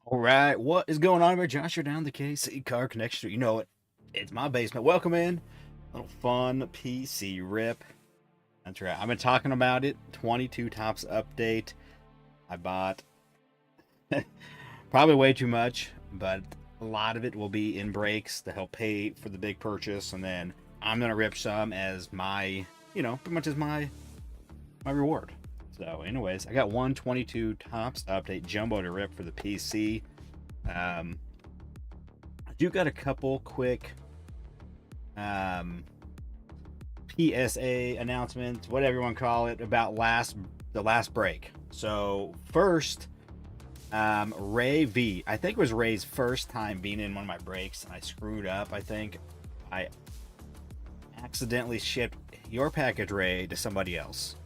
All right, what is going on here? Josh, you're down the KC Car Connection. You know it. It's my basement. Welcome in. Little fun PC rip. That's right. I've been talking about it. 22 tops update. I bought probably way too much, but a lot of it will be in breaks to help pay for the big purchase, and then I'm gonna rip some as my, pretty much as my reward. So, anyways, I got 122 tops update jumbo to rip for the PC. I do got a couple quick PSA announcements, whatever you want to call it, about the last break. So first, Ray V. I think it was Ray's first time being in one of my breaks, and I screwed up. I think I accidentally shipped your package, Ray, to somebody else.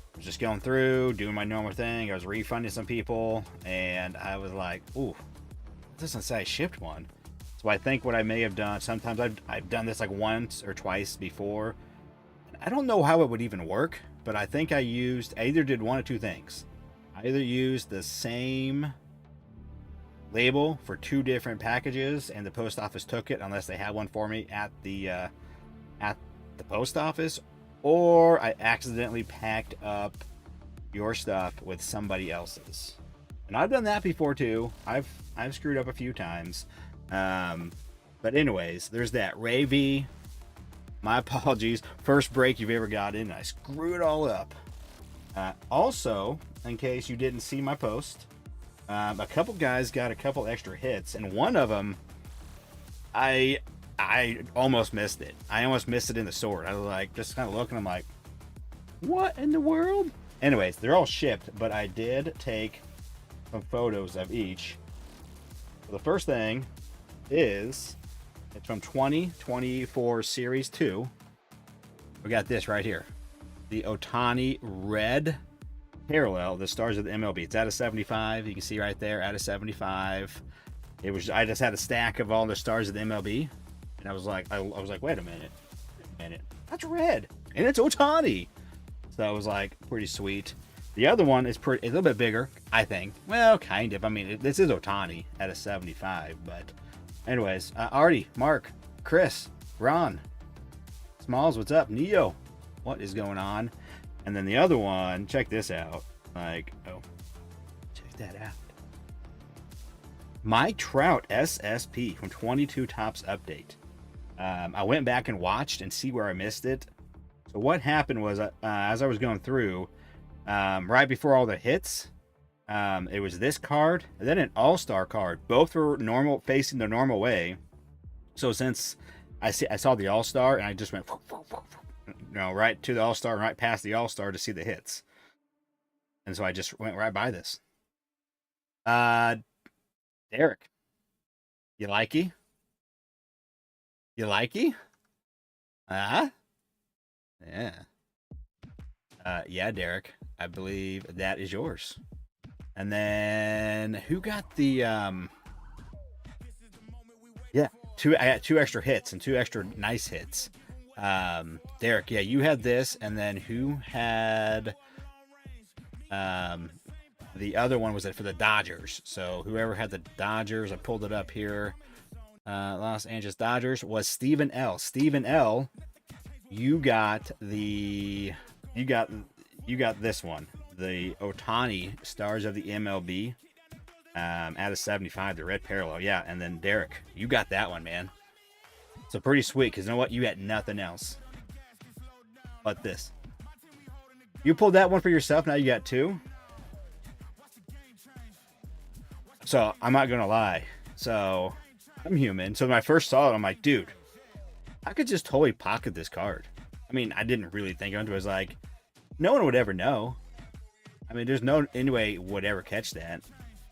I was just going through, doing my normal thing. I was refunding some people, and I was like, ooh, it doesn't say I shipped one. So I think what I may have done, sometimes I've done this like once or twice before. I don't know how it would even work, but I think I either did one of two things. I either used the same label for two different packages, and the post office took it unless they had one for me at the post office, or I accidentally packed up your stuff with somebody else's. And I've done that before too. I've screwed up a few times. But anyways, there's that. Ray V, my apologies. First break you've ever got in, I screw it all up. Also, in case you didn't see my post, a couple guys got a couple extra hits, and one of them, I almost missed it. I almost missed it in the sword. I was like, just kind of looking. I'm like, what in the world? Anyways, they're all shipped, but I did take some photos of each. So the first thing is, it's from 2024 Series 2. We got this right here. The Otani Red Parallel, the stars of the MLB. It's out of 75. You can see right there, out of 75. I just had a stack of all the stars of the MLB. And I was like, wait a minute. That's red. And it's Otani. So I was like, pretty sweet. The other one is a little bit bigger, I think. Well, kind of. I mean, this is Otani at a 75. But anyways, Artie, Mark, Chris, Ron, Smalls, what's up? Neo, what is going on? And then the other one, check this out. Like, oh, check that out. Mike Trout SSP from 22 Tops Update. I went back and watched and see where I missed it. So what happened was, as I was going through, right before all the hits, it was this card and then an all-star card. Both were normal, facing the normal way. So since I saw the all-star, and I just went right to the all-star and right past the all-star to see the hits. And so I just went right by this. Derek, you likey? You likey? Yeah. Yeah, Derek, I believe that is yours. And then who got the yeah, I got two extra hits and two extra nice hits. Derek, yeah, you had this, and then who had the other one was it for the Dodgers. So whoever had the Dodgers, I pulled it up here. Los Angeles Dodgers was Stephen L. Stephen L. You got this one, the Otani Stars of the MLB, out of 75, the red parallel. Yeah, and then Derek, you got that one, man. So pretty sweet, because you know what? You got nothing else but this. You pulled that one for yourself. Now you got two. So I'm not gonna lie. So I'm human. So when I first saw it, I'm like, dude, I could just totally pocket this card. I mean, I didn't really think of it. I was like, no one would ever know. I mean, there's no any way would ever catch that.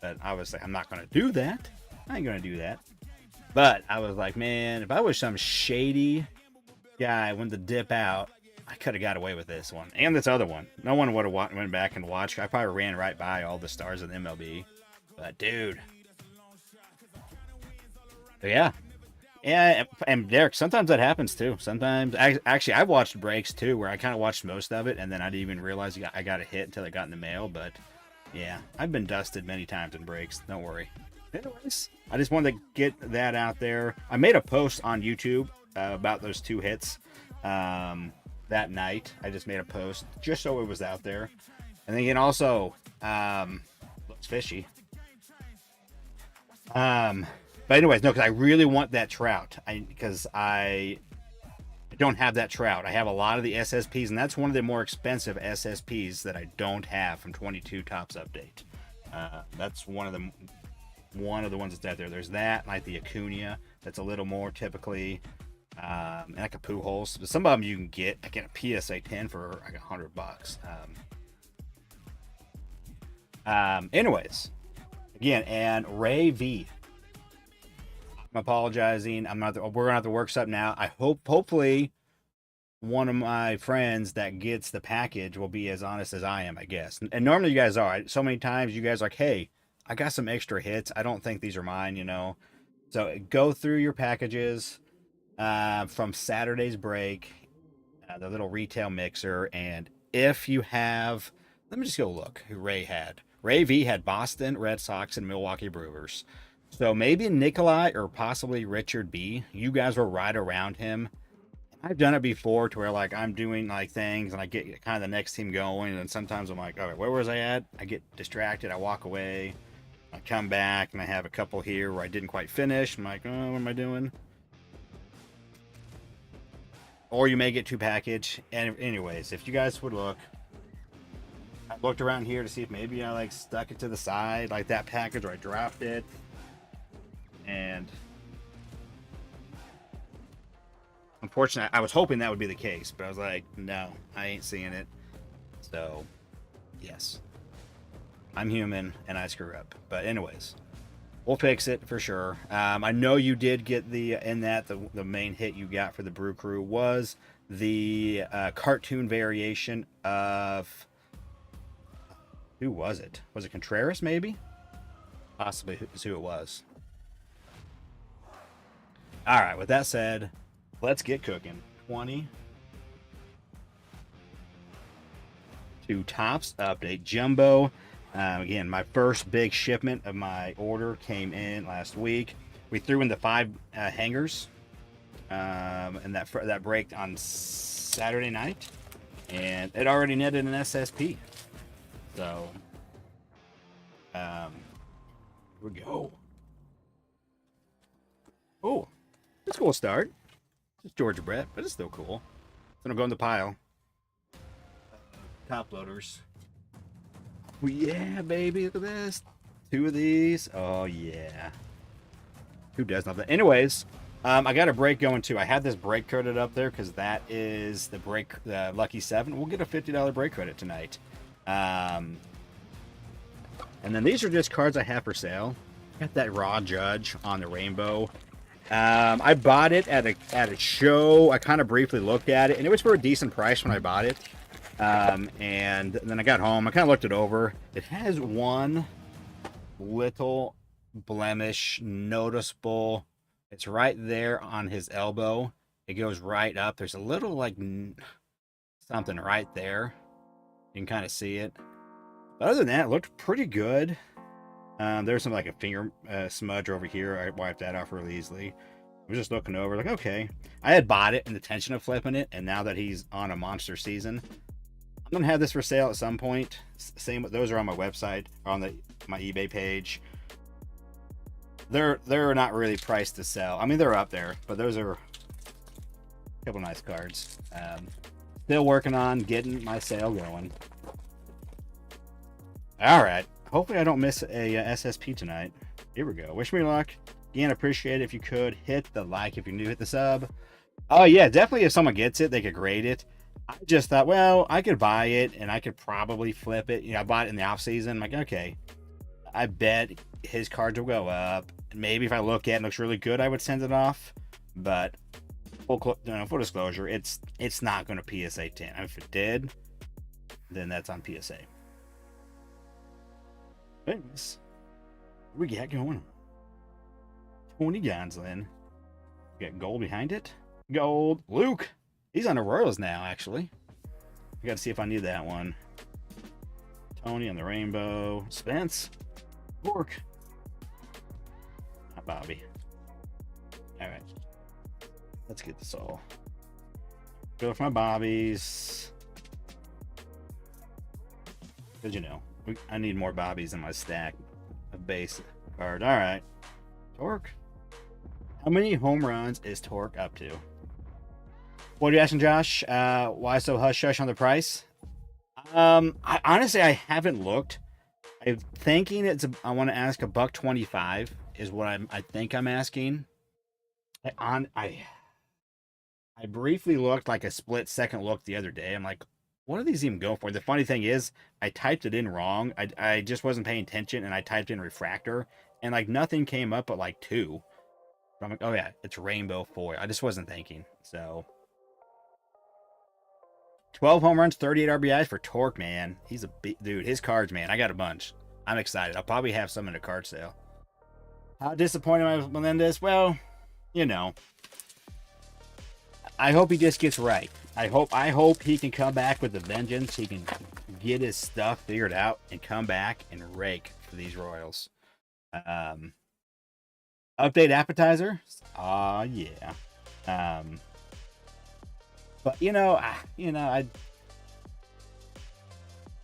But I was like, I'm not gonna do that. I ain't gonna do that. But I was like, man, if I was some shady guy when to dip out, I could have got away with this one and this other one. No one would have went back and watched. I probably ran right by all the stars of the MLB. But dude, but yeah, and Derek, sometimes that happens too. Sometimes, actually, I've watched breaks too, where I kind of watched most of it, and then I didn't even realize I got a hit until it got in the mail. But Yeah, I've been dusted many times in breaks. Don't worry. Anyways, I just wanted to get that out there. I made a post on YouTube about those 2 hits that night. I just made a post just so it was out there. And then again, also, looks fishy. But anyways, no, because I really want that trout. Because I don't have that trout. I have a lot of the SSPs, and that's one of the more expensive SSPs that I don't have from 22 Tops Update. That's one of the ones that's out there. There's that, like the Acuna, that's a little more typically, and like a Pujols. But some of them you can get. I get a PSA 10 for like $100. Anyways, again, and Ray V. I'm apologizing. We're gonna have to work something out. I hopefully one of my friends that gets the package will be as honest as I am, I guess. And normally you guys are. So many times you guys are like, hey, I got some extra hits. I don't think these are mine, you know. So go through your packages from Saturday's break, the little retail mixer, and if you have, let me just go look who Ray had. Ray V had Boston Red Sox and Milwaukee Brewers. So maybe Nikolai or possibly Richard B. You guys were right around him. I've done it before to where like I'm doing like things and I get kind of the next team going, and sometimes I'm like, all right, where was I at? I get distracted, I walk away, I come back, and I have a couple here where I didn't quite finish. I'm like, oh, what am I doing? Or you may get 2 package. And anyways, if you guys would look, I looked around here to see if maybe I like stuck it to the side like that package, or I dropped it. And unfortunately, I was hoping that would be the case, but I was like, no, I ain't seeing it. So, yes, I'm human and I screw up. But anyways, we'll fix it for sure. I know you did get the main hit you got for the Brew Crew was the cartoon variation of, who was it? Was it Contreras maybe? Possibly who it was. All right, with that said, let's get cooking. 22 Tops Update Jumbo. Again, my first big shipment of my order came in last week. We threw in the 5 hangers, and that break on Saturday night, and it already netted an SSP. So, here we go. Oh, that's a cool start. It's Georgia Brett, but it's still cool. It's gonna go in the pile. Top loaders. Oh, yeah, baby, look at this. 2 of these. Oh yeah. Who does not that? Anyways, I got a break going too. I had this break credit up there because that is the lucky 7. We'll get a $50 break credit tonight. And then these are just cards I have for sale. Got that Raw Judge on the rainbow. I bought it at a show. I kind of briefly looked at it, and it was for a decent price when I bought it. And then I got home. I kind of looked it over. It has one little blemish, noticeable. It's right there on his elbow. It goes right up. There's a little like something right there. You can kind of see it. But other than that, it looked pretty good. There's some like a finger smudge over here. I wiped that off really easily. I was just looking over, like, okay. I had bought it in the intention of flipping it, and now that he's on a monster season, I'm gonna have this for sale at some point. Same, those are on my website, on my eBay page. They're not really priced to sell. I mean, they're up there, but those are a couple nice cards. Still working on getting my sale going. All right. Hopefully I don't miss a SSP tonight. Here we go. Wish me luck. Again, appreciate it if you could hit the like if you're new, hit the sub. Oh yeah, definitely if someone gets it, they could grade it. I just thought, well, I could buy it and I could probably flip it. You know, I bought it in the off season. I'm like, okay, I bet his cards will go up. Maybe if I look at it and it looks really good, I would send it off. But full disclosure, it's not going to PSA 10. If it did, then that's on PSA. Anyways, what we got going on? Tony Gonsolin. We got gold behind it. Gold. Luke. He's on the Royals now, actually. I got to see if I need that one. Tony on the rainbow. Spence. Bork. Not Bobby. All right. Let's get this all. Go for my Bobbies. Because, you know, I need more Bobbies in my stack of base cards. All right. Torque. How many home runs is Torque up to? What are you asking, Josh? Why so hush-hush on the price? Honestly, I haven't looked. I'm thinking I want to ask $1.25 is what I think I'm asking. I briefly looked, like a split second look the other day. I'm like, what do these even go for? The funny thing is, I typed it in wrong. I just wasn't paying attention, and I typed in refractor, and like nothing came up but like 2. So I'm like, oh yeah, it's rainbow foil. I just wasn't thinking. So 12 home runs, 38 RBIs for Torque, man. He's a big dude. His cards, man, I got a bunch. I'm excited. I'll probably have some in a card sale. How disappointed am I with Melendez? Well, you know, I hope he just gets right. I hope he can come back with a vengeance. He can get his stuff figured out and come back and rake for these Royals. Update appetizer? Yeah. But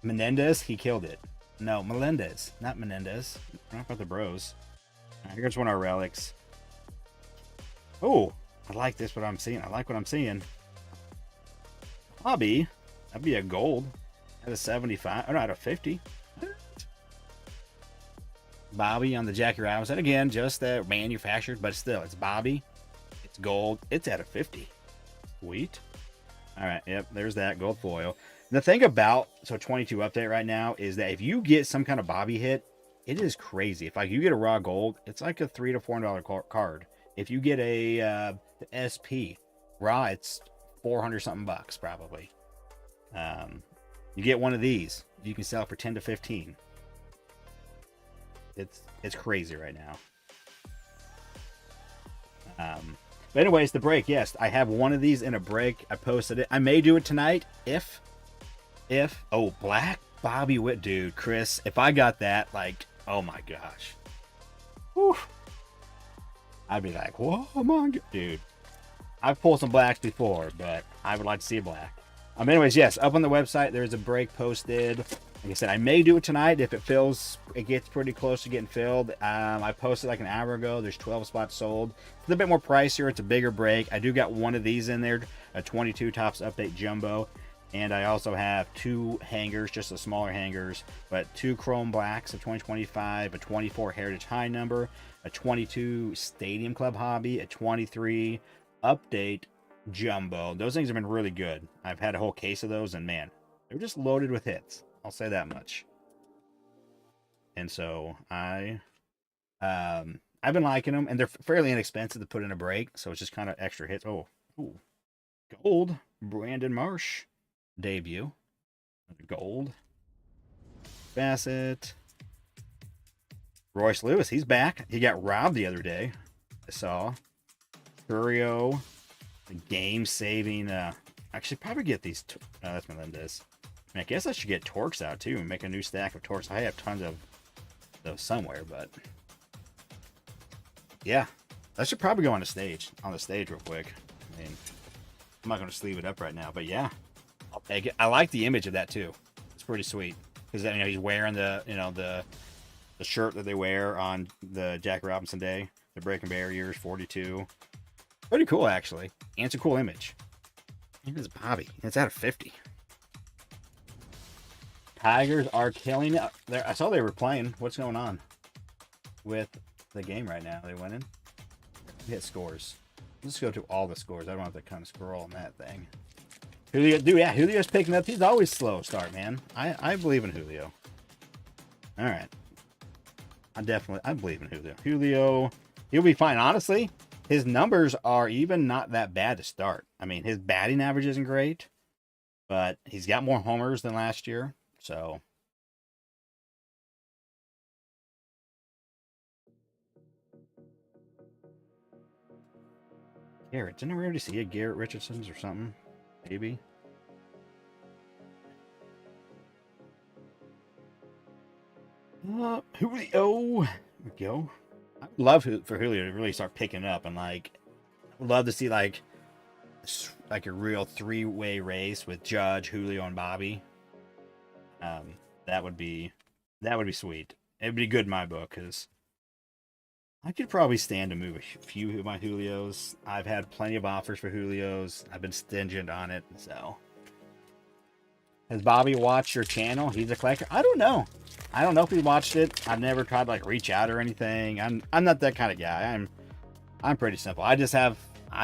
Menendez, he killed it. No, Melendez, not Menendez. We're not about the bros. Right, here's one of our relics. Oh, I like this. What I'm seeing. I like what I'm seeing. Hobby, that'd be a gold. At a 75, or not a 50. Bobby on the Jackie Robinson. Again, just manufactured, but still, it's Bobby. It's gold. It's at a 50. Sweet. All right, yep, there's that gold foil. The thing about 22 update right now is that if you get some kind of Bobby hit, it is crazy. If like you get a raw gold, it's like a $300 to $400 card. If you get a SP raw, it's 400 something bucks probably. You get one of these, you can sell for 10 to 15. It's crazy right now. But anyways, the break, yes, I have one of these in a break. I posted it. I may do it tonight if Black Bobby Witt, dude, Chris, if I got that, like, oh my gosh. Whew. I'd be like, whoa, my God. Dude. I've pulled some blacks before, but I would like to see a black. Anyways, yes, up on the website, there's a break posted. Like I said, I may do it tonight if it gets pretty close to getting filled. I posted like an hour ago. There's 12 spots sold. It's a bit more pricier. It's a bigger break. I do got one of these in there, a 22 Topps Update Jumbo. And I also have 2 hangers, just the smaller hangers, but 2 Chrome Blacks of 2025, a 24 Heritage High number, a 22 Stadium Club Hobby, a 23 Update Jumbo. Those things have been really good. I've had a whole case of those, and man, they're just loaded with hits. I'll say that much. And so I've been liking them, and they're fairly inexpensive to put in a break, so it's just kind of extra hits. Oh, ooh, gold, Brandon Marsh debut, gold, Bassett, Royce Lewis. He's back. He got robbed the other day. I saw Curio, the game-saving. I should probably get these. That's Melendez. I guess I should get Torques out too and make a new stack of Torques. I have tons of those somewhere, but yeah, that should probably go on the stage real quick. I mean, I'm not going to sleeve it up right now, but yeah, I'll take it. I like the image of that too. It's pretty sweet because he's wearing the shirt that they wear on the Jackie Robinson Day. The Breaking Barriers 42. Pretty cool actually, and it's a cool image. It is Bobby. It's out of 50. Tigers are killing it. I saw they were playing. What's going on with the game right now? They winning? Hit scores. Let's go to all the scores. I don't have to kind of scroll on that thing. Julio, dude, yeah, Julio's picking up. He's always slow start, man. I believe in Julio. All right. I believe in Julio. Julio, he'll be fine. Honestly, his numbers are even not that bad to start. I mean, his batting average isn't great, but he's got more homers than last year. So, Garrett, didn't we already see a Garrett Richardson's or something? Maybe. Julio. There we go. I would love for Julio to really start picking up, and like, would love to see like a real three-way race with Judge, Julio, and Bobby. That would be sweet. It'd be good in my book because I could probably stand to move a few of my Julios. I've had plenty of offers for Julios. I've been stingent on it, so. Has Bobby watched your channel? He's a collector. I don't know. I don't know if he watched it. I've never tried to like reach out or anything. I'm not that kind of guy. I'm pretty simple. I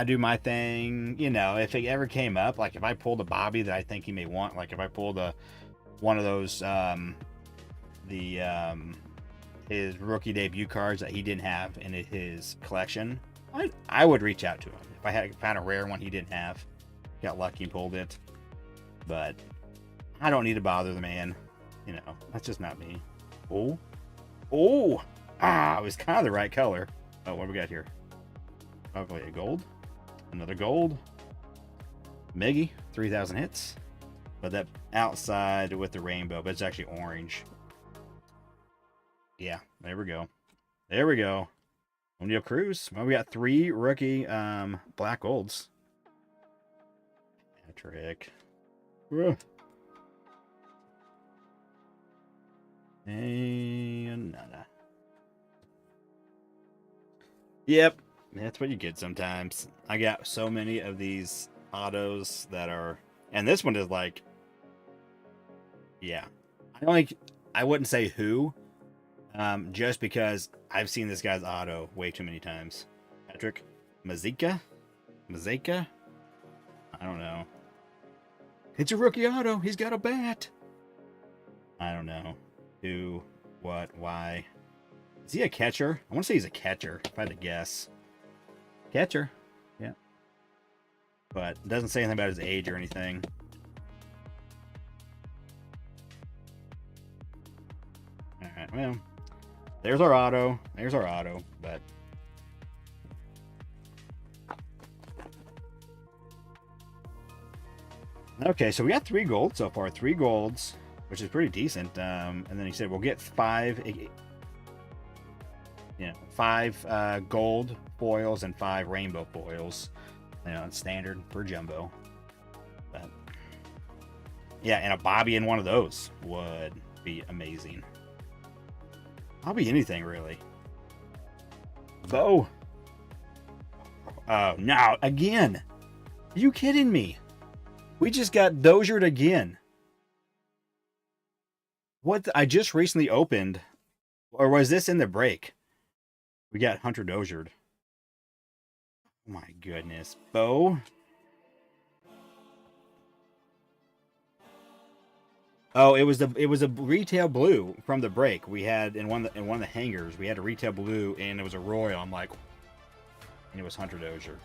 do my thing. You know, if it ever came up, like if I pulled a Bobby that I think he may want, like if I pulled one of those his rookie debut cards that he didn't have in his collection, I would reach out to him. If I had found a rare one he didn't have, got lucky and pulled it. But I don't need to bother the man. You know, that's just not me. Oh. It was kind of the right color. Oh, what do we got here? Probably a gold. Another gold. Miggy, 3,000 hits. But that outside with the rainbow, but it's actually orange. Yeah, there we go. There we go. O'Neal Cruz. Well, we got 3 rookie black golds. Patrick. And nada. Yep, that's what you get sometimes. I got so many of these autos that are, and this one is like, yeah. I wouldn't say who, just because I've seen this guy's auto way too many times. Patrick Mazika? I don't know. It's a rookie auto. He's got a bat. I don't know. Who, what, why. Is he a catcher? I want to say he's a catcher, if I had to guess. Catcher. Yeah. But it doesn't say anything about his age or anything. Alright, well. There's our auto. But okay, so we got 3 golds so far. 3 golds, which is pretty decent. And then he said we'll get 5 gold foils and 5 rainbow foils. You know, it's standard for jumbo. But yeah, and a Bobby in one of those would be amazing. I'll be anything really. Bo. Oh, now again. Are you kidding me? We just got doziered again. What? I just recently opened, or was this in the break? We got Hunter doziered. Oh my goodness, Bo. Oh, it was a retail blue from the break. We had in one of the hangers. We had a retail blue, and it was a royal. I'm like, and it was Hunter Dozier.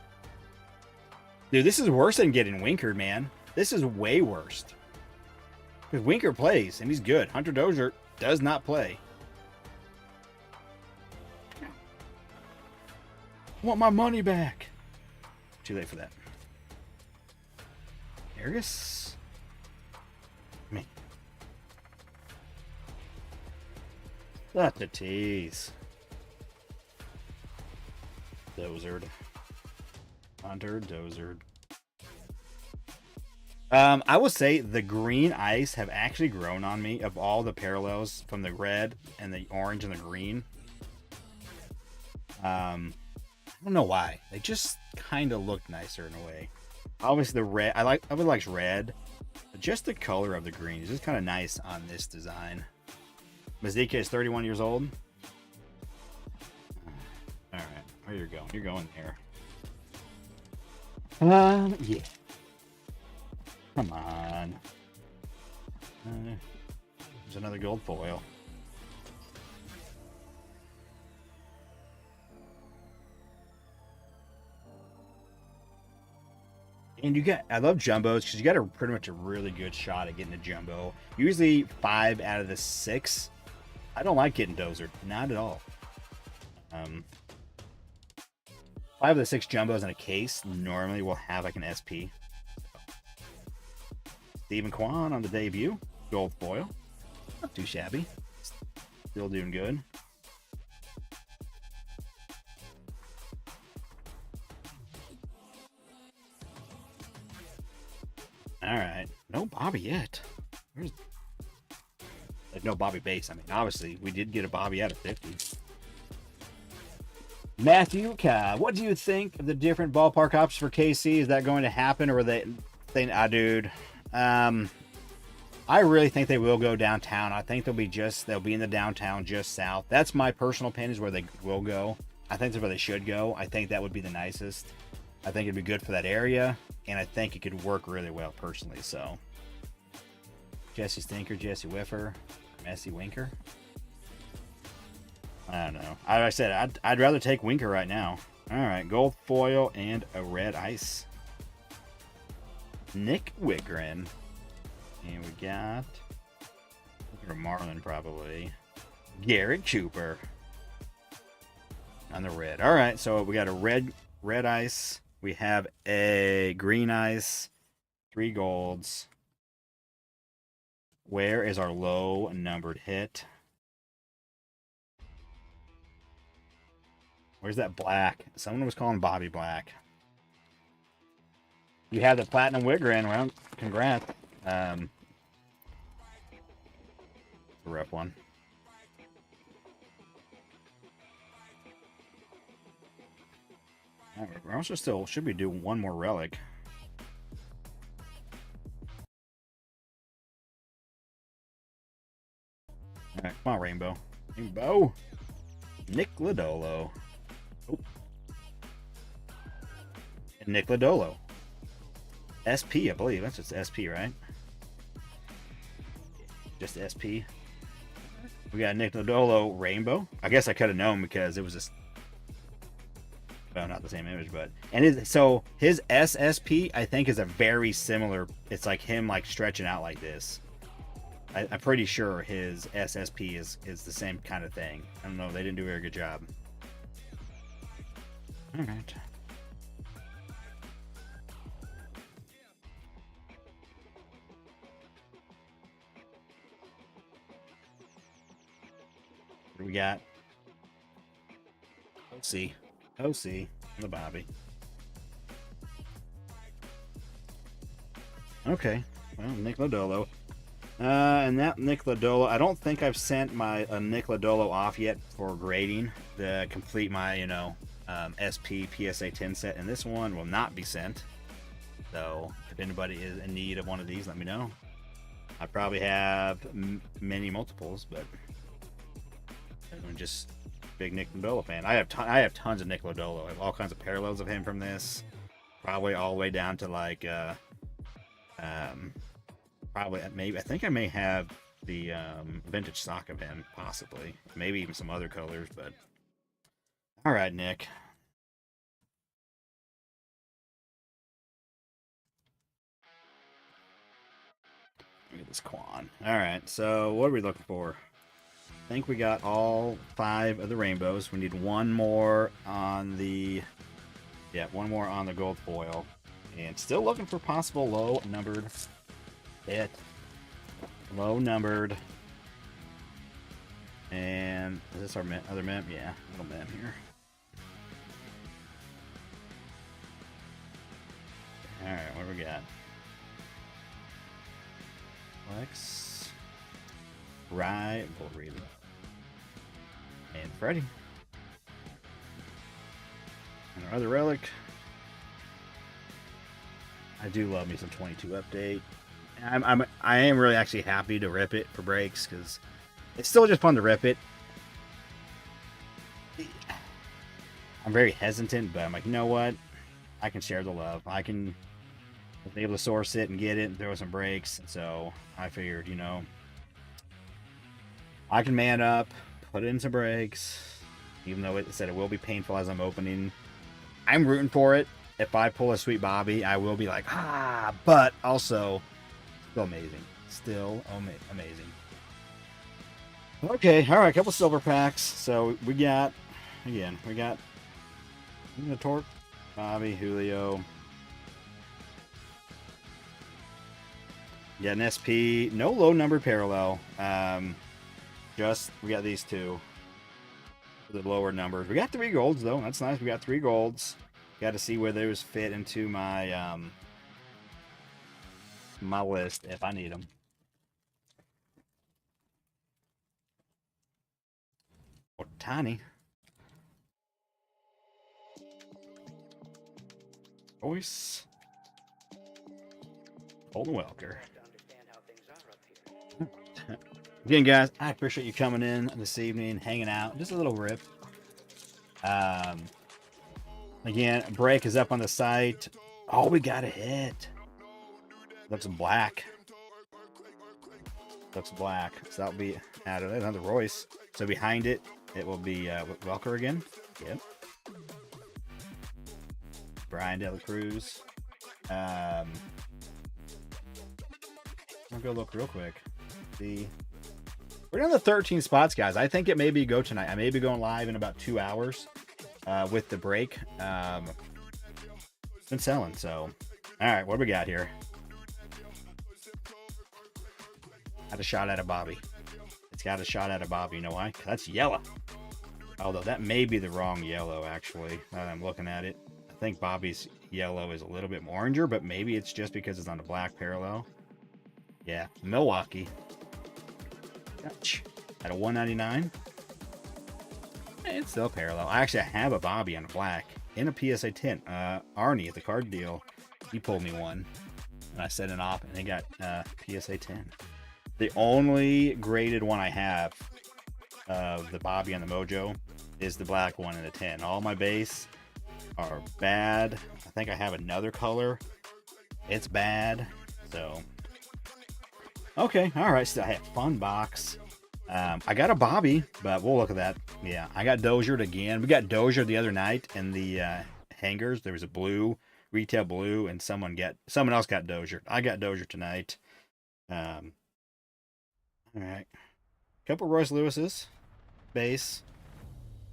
Dude, this is worse than getting Winkered, man. This is way worse. Because Winker plays, and he's good. Hunter Dozier does not play. I want my money back. Too late for that. Argus? Me. That's a tease. Dozered. Hunter Dozered. I will say the green ice have actually grown on me of all the parallels from the red and the orange and the green. I don't know why. They just kind of look nicer in a way. Obviously the red, I would like red, but just the color of the green is just kind of nice on this design. Mazika is 31 years old. All right, where you going? You're going there. Yeah. Come on. There's another gold foil. And I love jumbos because you got pretty much a really good shot at getting a jumbo. Usually 5 out of the 6. I don't like getting dozered. Not at all. 5 of the 6 jumbos in a case normally will have like an SP. Stephen Kwan on the debut. Gold foil. Not too shabby. Still doing good. All right. No Bobby yet. Where's... Like, no Bobby base. I mean, obviously, we did get a Bobby out of 50. Matthew, what do you think of the different ballpark options for KC? Is that going to happen, or are they saying, dude? I really think they will go downtown. I think they'll be in the downtown just south. That's my personal opinion, is where they will go. I think that's where they should go. I think that would be the nicest. I think it'd be good for that area, and I think it could work really well personally. So, Jesse Stinker, Jesse Whiffer, Messi Winker. I don't know. I said I'd rather take Winker right now. All right, gold foil and a red ice. Nick Wickren. And we got Marlin probably. Garrett Cooper on the red. All right, so we got a red ice. We have a green ice. 3 golds. Where is our low numbered hit? Where's that black? Someone was calling Bobby Black. You have the platinum Wigrin. Well, congrats. A rough one. All right, we're also still should be doing one more relic. All right, come on, Rainbow. Rainbow. Nick Lodolo. Oh. And Nick Lodolo. SP, I believe. That's just SP, right? Just SP. We got Nick Lodolo Rainbow. I guess I could have known because it was just... Well, not the same image, but... And so his SSP, I think, is a very similar... It's like him like stretching out like this. I'm pretty sure his SSP is the same kind of thing. I don't know. They didn't do a very good job. All right. What do we got? OC. The Bobby. Okay. Well, Nick Lodolo. And that Nick Lodolo, I don't think I've sent my Nick Lodolo off yet for grading to complete my, SP PSA 10 set, and this one will not be sent. So if anybody is in need of one of these, let me know. I probably have many multiples, but I'm just big Nick Lodolo fan. I have tons of Nick Lodolo. I have all kinds of parallels of him from this, probably all the way down to like probably maybe I think I may have the vintage stock of him, possibly, maybe even some other colors. But all right, Nick. Look at this Quan. All right, so what are we looking for? I think we got all 5 of the rainbows. We need one more on the gold foil, and still looking for possible low numbered hit. Low numbered. And is this our other mem? Yeah, little mem here. All right, what do we got? Lex, Rye, Bullreader, and Freddy. And our other relic. I do love me some 22 update. I am really actually happy to rip it for breaks because it's still just fun to rip it. I'm very hesitant, but I'm like, you know what? I can share the love. I can be able to source it and get it and throw some breaks. So I figured, I can man up, put in some breaks, even though it said it will be painful as I'm opening. I'm rooting for it. If I pull a sweet Bobby, I will be like, but also still amazing. Still amazing. Okay, all right, a couple silver packs. So we got Torque, Bobby, Julio. Got an SP, no low numbered parallel. We got these two. The lower numbers. We got 3 golds though. That's nice. We got 3 golds. Got to see where those fit into my my list if I need them. Oh, tiny. Voice. Golden Welker. Again, guys, I appreciate you coming in this evening, hanging out. Just a little rip. Again, break is up on the site. Oh, we got a hit. Looks black. Looks black. So that'll be out of another Royce. So behind it, it will be Welker again. Yep. Brian De La Cruz. I'll go look real quick. See. We're down to 13 spots, guys. I think it may be go tonight. I may be going live in about 2 hours with the break. It's been selling, so. All right, what do we got here? Got a shot at a Bobby. It's got a shot at a Bobby. You know why? That's yellow. Although that may be the wrong yellow, actually, now that I'm looking at it. I think Bobby's yellow is a little bit more oranger, but maybe it's just because it's on a black parallel. Yeah, Milwaukee. At a 199. It's still parallel. I actually have a Bobby on a black in a PSA 10. Arnie at the card deal, he pulled me one, and I set it off, and they got PSA 10. The only graded one I have of the Bobby on the Mojo is the black one in the 10. All my base are bad. I think I have another color. It's bad. So. Okay, all right. So I have Fun Box. I got a Bobby, but we'll look at that. Yeah, I got Doziered again. We got Doziered the other night in the hangers. There was a blue, retail blue, and someone else got Doziered. I got Doziered tonight. All right, couple Royce Lewis's base.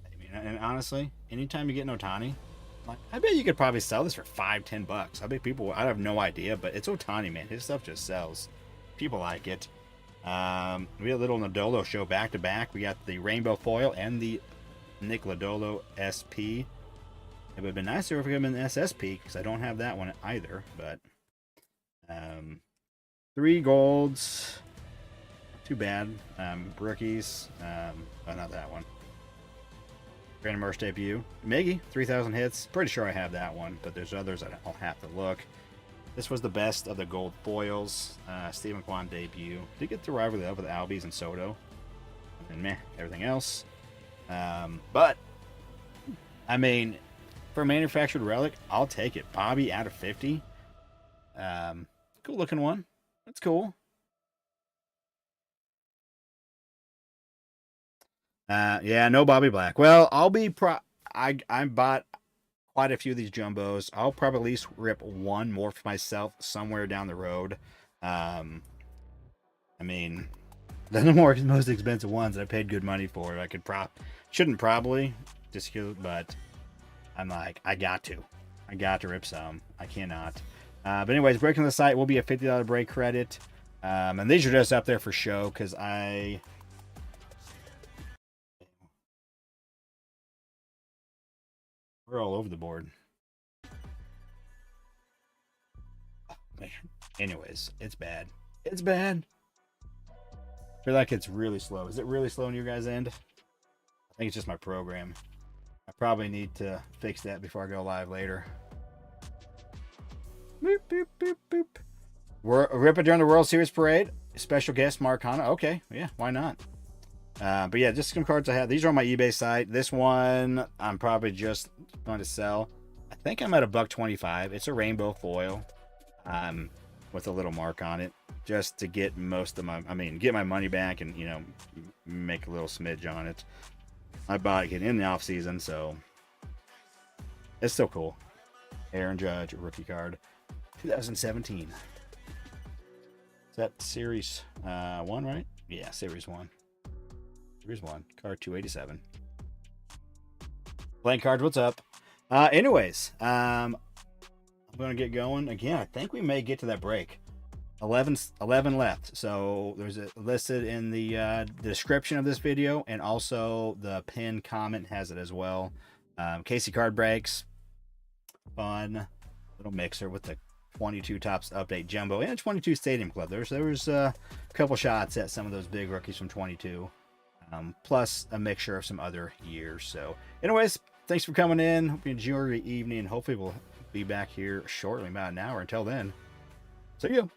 I mean, and honestly, anytime you get an Ohtani, like, I bet you could probably sell this for $5-10. I bet people. I have no idea, but it's Ohtani, man. His stuff just sells. People like it. We had a little Nadolo show back to back. We got the rainbow foil and the Nick Lodolo SP. It would have been nicer if we had been the SSP because I don't have that one either. But 3 golds, too bad. Rookies, oh, not that one. Brandon Marsh debut. Miggy, 3,000 hits. Pretty sure I have that one, but there's others I'll have to look. This was the best of the gold foils. Stephen Kwan debut. Did get the rivalry up with Albies and Soto. And meh, everything else. But, I mean, for a manufactured relic, I'll take it. Bobby out of 50. Cool looking one. That's cool. Yeah, no Bobby Black. Well, I'll be I bought quite a few of these jumbos. I'll probably at least rip one more for myself somewhere down the road. I mean, they're the most expensive ones I paid good money for. I shouldn't probably just but I'm like, I got to rip some. I cannot. But anyways, breaking the site will be a $50 break credit. And these are just up there for show because we're all over the board. Oh, man. Anyways, it's bad. It's bad. I feel like it's really slow. Is it really slow on your guys' end? I think it's just my program. I probably need to fix that before I go live later. Boop, boop, boop, boop. We're ripping during the World Series parade. Special guest Mark Hanna. Okay, yeah, why not? But yeah, just some cards I have. These are on my eBay site. This one I'm probably just going to sell. I think I'm at $125. It's a rainbow foil, with a little mark on it, just to get get my money back and make a little smidge on it. I bought it in the off season, so it's still cool. Aaron Judge rookie card, 2017. Is that Series 1, right? Yeah, Series 1. Series 1, card 287. Blank cards, what's up? Anyways, I'm going to get going. Again, I think we may get to that break. 11 left. So there's a listed in the description of this video, and also the pinned comment has it as well. Casey card breaks, fun little mixer with the 22 Tops Update Jumbo and a 22 Stadium Club. There was a couple shots at some of those big rookies from 22, plus a mixture of some other years. So anyways, thanks for coming in. Hope you enjoy your evening. Hopefully we'll be back here shortly, about an hour. Until then, see you.